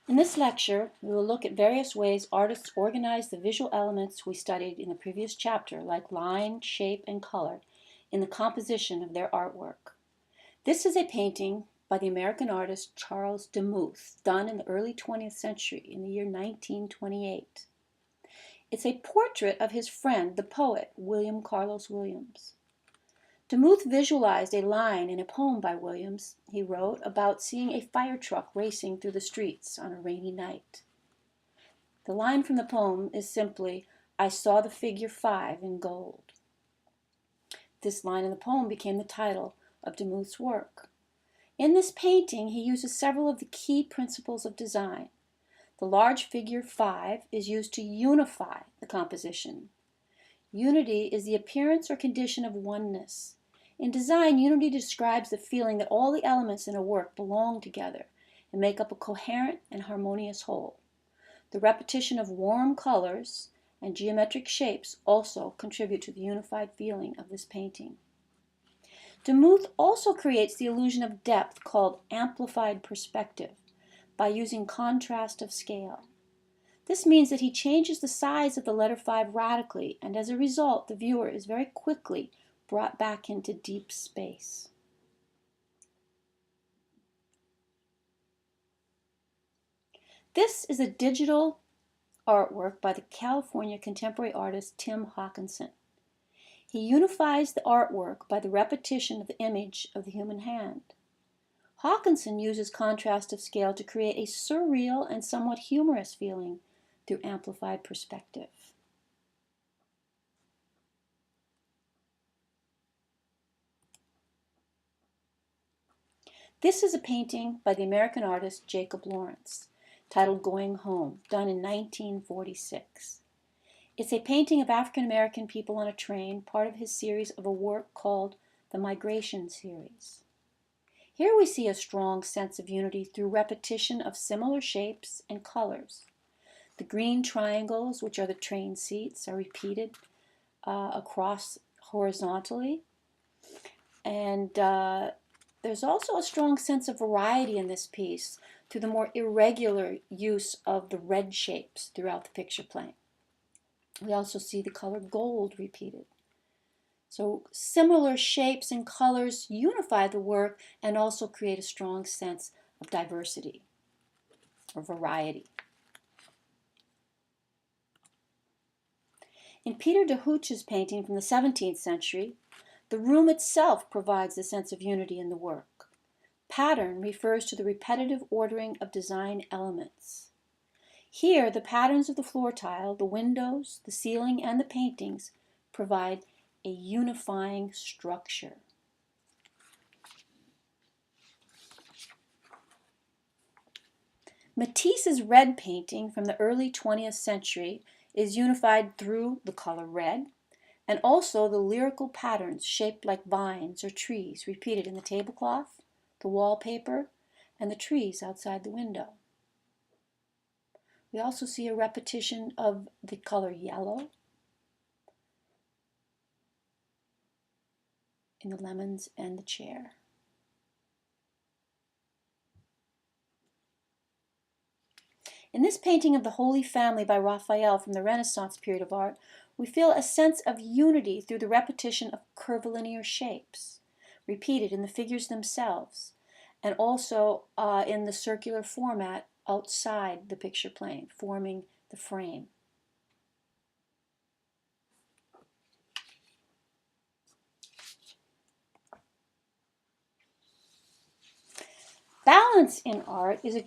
In this lecture, we will look at various ways artists organize the visual elements we studied in the previous chapter, like line, shape, and color, in the composition of their artwork. This is a painting by the American artist Charles Demuth, done in the early 20th century, in the year 1928. It's a portrait of his friend, the poet, William Carlos Williams. Demuth visualized a line in a poem by Williams he wrote about seeing a fire truck racing through the streets on a rainy night. The line from the poem is simply, "I saw the figure 5 in gold." This line in the poem became the title of Demuth's work. In this painting, he uses several of the key principles of design. The large figure 5 is used to unify the composition. Unity is the appearance or condition of oneness. In design, unity describes the feeling that all the elements in a work belong together and make up a coherent and harmonious whole. The repetition of warm colors and geometric shapes also contribute to the unified feeling of this painting. Demuth also creates the illusion of depth called amplified perspective by using contrast of scale. This means that he changes the size of the letter 5 radically, and as a result, the viewer is very quickly brought back into deep space. This is a digital artwork by the California contemporary artist Tim Hawkinson. He unifies the artwork by the repetition of the image of the human hand. Hawkinson uses contrast of scale to create a surreal and somewhat humorous feeling through amplified perspective. This is a painting by the American artist Jacob Lawrence, titled Going Home, done in 1946. It's a painting of African American people on a train, part of his series of a work called the Migration Series. Here we see a strong sense of unity through repetition of similar shapes and colors. The green triangles, which are the train seats, are repeated across horizontally. And there's also a strong sense of variety in this piece through the more irregular use of the red shapes throughout the picture plane. We also see the color gold repeated. So similar shapes and colors unify the work and also create a strong sense of diversity or variety. In Peter de Hooch's painting from the 17th century, the room itself provides the sense of unity in the work. Pattern refers to the repetitive ordering of design elements. Here, the patterns of the floor tile, the windows, the ceiling, and the paintings provide a unifying structure. Matisse's red painting from the early 20th century is unified through the color red and also the lyrical patterns shaped like vines or trees repeated in the tablecloth, the wallpaper, and the trees outside the window. We also see a repetition of the color yellow in the lemons and the chair. In this painting of the Holy Family by Raphael from the Renaissance period of art, we feel a sense of unity through the repetition of curvilinear shapes, repeated in the figures themselves, and also in the circular format outside the picture plane, forming the frame. Balance in art is the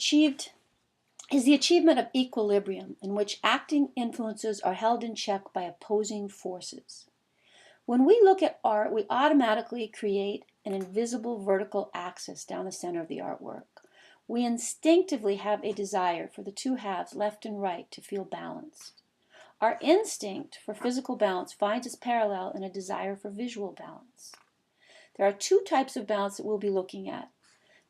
achievement of equilibrium in which acting influences are held in check by opposing forces. When we look at art, we automatically create an invisible vertical axis down the center of the artwork. We instinctively have a desire for the two halves, left and right, to feel balanced. Our instinct for physical balance finds its parallel in a desire for visual balance. There are two types of balance that we'll be looking at.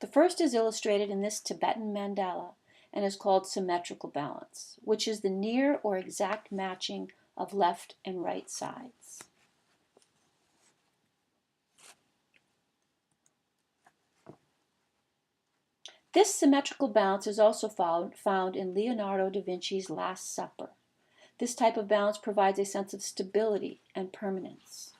The first is illustrated in this Tibetan mandala and is called symmetrical balance, which is the near or exact matching of left and right sides. This symmetrical balance is also found in Leonardo da Vinci's Last Supper. This type of balance provides a sense of stability and permanence.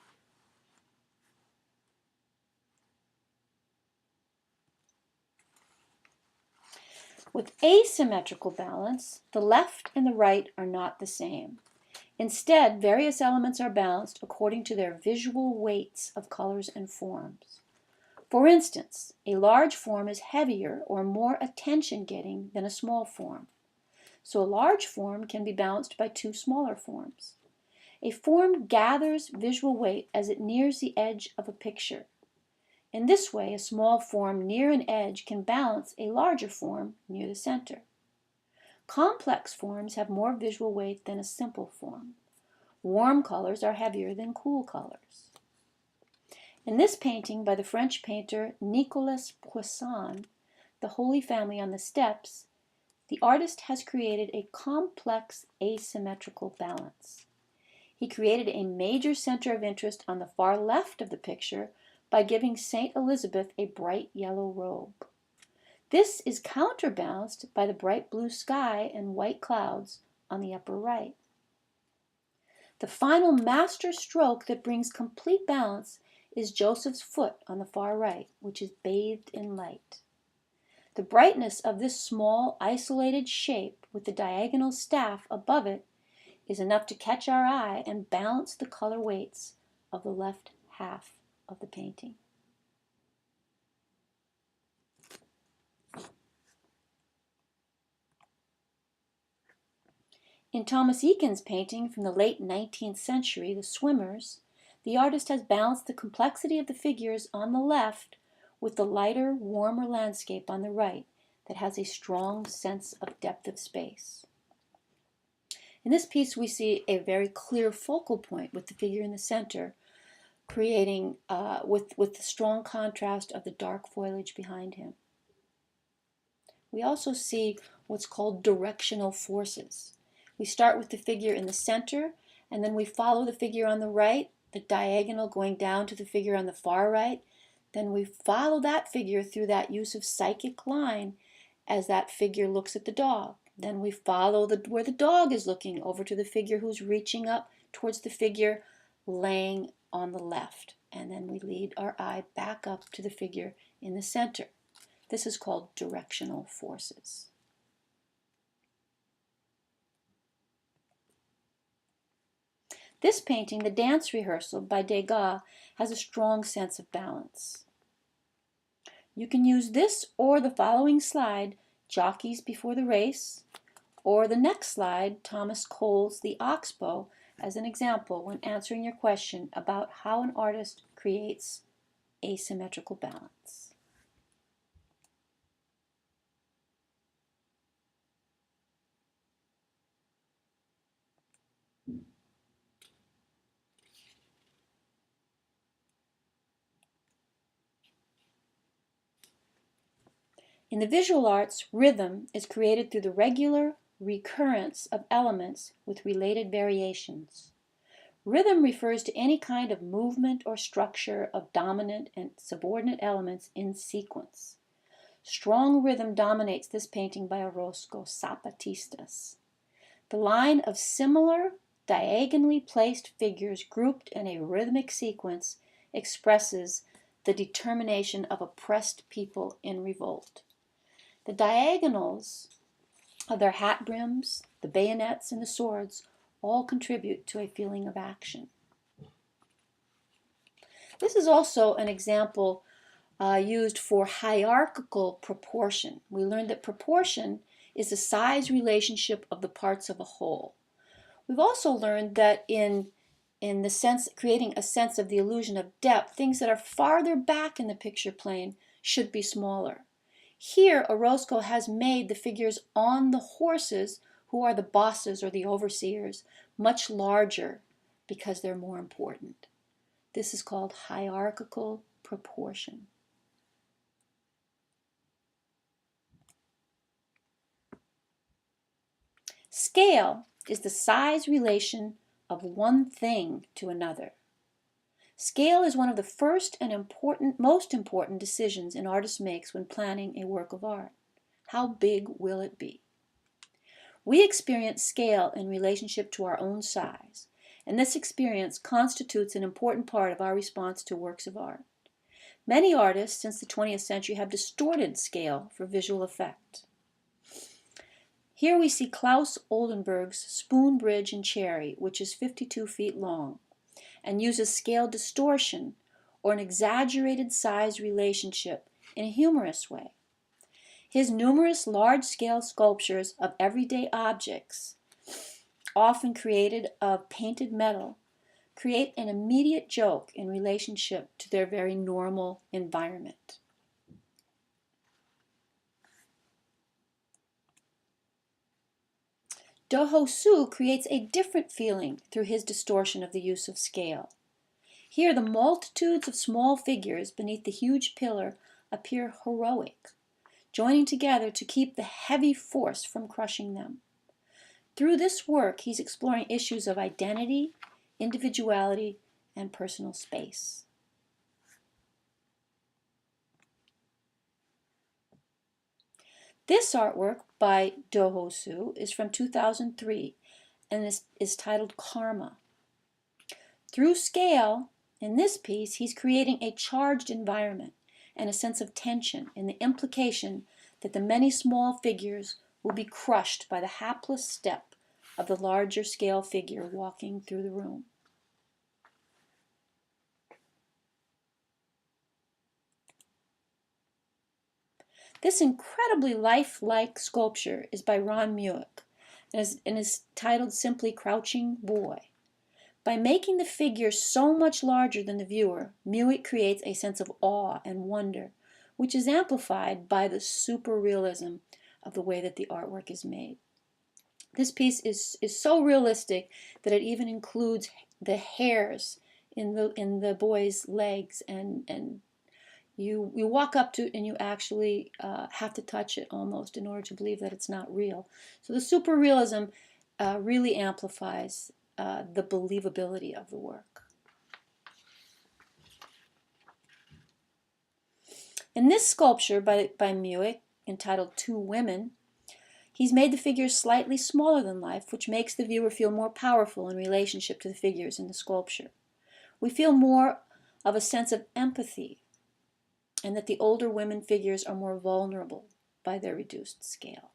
With asymmetrical balance, the left and the right are not the same. Instead, various elements are balanced according to their visual weights of colors and forms. For instance, a large form is heavier or more attention-getting than a small form. So a large form can be balanced by two smaller forms. A form gathers visual weight as it nears the edge of a picture. In this way, a small form near an edge can balance a larger form near the center. Complex forms have more visual weight than a simple form. Warm colors are heavier than cool colors. In this painting by the French painter Nicolas Poussin, The Holy Family on the Steps, the artist has created a complex asymmetrical balance. He created a major center of interest on the far left of the picture by giving Saint Elizabeth a bright yellow robe. This is counterbalanced by the bright blue sky and white clouds on the upper right. The final master stroke that brings complete balance is Joseph's foot on the far right, which is bathed in light. The brightness of this small, isolated shape with the diagonal staff above it is enough to catch our eye and balance the color weights of the left half of the painting. In Thomas Eakins' painting from the late 19th century, The Swimmers, the artist has balanced the complexity of the figures on the left with the lighter, warmer landscape on the right that has a strong sense of depth of space. In this piece, we see a very clear focal point with the figure in the center, creating with the strong contrast of the dark foliage behind him. We also see what's called directional forces. We start with the figure in the center, and then we follow the figure on the right, the diagonal going down to the figure on the far right. Then we follow that figure through that use of psychic line as that figure looks at the dog. Then we follow where the dog is looking over to the figure who's reaching up towards the figure laying on the left. And then we lead our eye back up to the figure in the center. This is called directional forces. This painting, The Dance Rehearsal by Degas, has a strong sense of balance. You can use this or the following slide, Jockeys Before the Race, or the next slide, Thomas Cole's The Oxbow, as an example when answering your question about how an artist creates asymmetrical balance. In the visual arts, rhythm is created through the regular recurrence of elements with related variations. Rhythm refers to any kind of movement or structure of dominant and subordinate elements in sequence. Strong rhythm dominates this painting by Orozco, Zapatistas. The line of similar, diagonally placed figures grouped in a rhythmic sequence expresses the determination of oppressed people in revolt. The diagonals of their hat brims, the bayonets, and the swords all contribute to a feeling of action. This is also an example used for hierarchical proportion. We learned that proportion is the size relationship of the parts of a whole. We've also learned that in the sense, creating a sense of the illusion of depth, things that are farther back in the picture plane should be smaller. Here, Orozco has made the figures on the horses, who are the bosses or the overseers, much larger because they're more important. This is called hierarchical proportion. Scale is the size relation of one thing to another. Scale is one of the first and most important decisions an artist makes when planning a work of art. How big will it be? We experience scale in relationship to our own size, and this experience constitutes an important part of our response to works of art. Many artists since the 20th century have distorted scale for visual effect. Here we see Klaus Oldenburg's Spoon Bridge in Cherry, which is 52 feet long, and uses scale distortion, or an exaggerated size relationship, in a humorous way. His numerous large-scale sculptures of everyday objects, often created of painted metal, create an immediate joke in relationship to their very normal environment. Do-Ho Suh creates a different feeling through his distortion of the use of scale. Here the multitudes of small figures beneath the huge pillar appear heroic, joining together to keep the heavy force from crushing them. Through this work, he's exploring issues of identity, individuality, and personal space. This artwork by Do-Ho Suh is from 2003 and is titled Karma. Through scale, in this piece, he's creating a charged environment and a sense of tension in the implication that the many small figures will be crushed by the hapless step of the larger scale figure walking through the room. This incredibly lifelike sculpture is by Ron Mueck and is titled simply Crouching Boy. By making the figure so much larger than the viewer, Mueck creates a sense of awe and wonder, which is amplified by the super realism of the way that the artwork is made. This piece is so realistic that it even includes the hairs in the boy's legs, and you walk up to and you actually have to touch it almost in order to believe that it's not real. So the super realism really amplifies the believability of the work. In this sculpture by Mueck, entitled Two Women, he's made the figures slightly smaller than life, which makes the viewer feel more powerful in relationship to the figures in the sculpture. We feel more of a sense of empathy, and that the older women figures are more vulnerable by their reduced scale.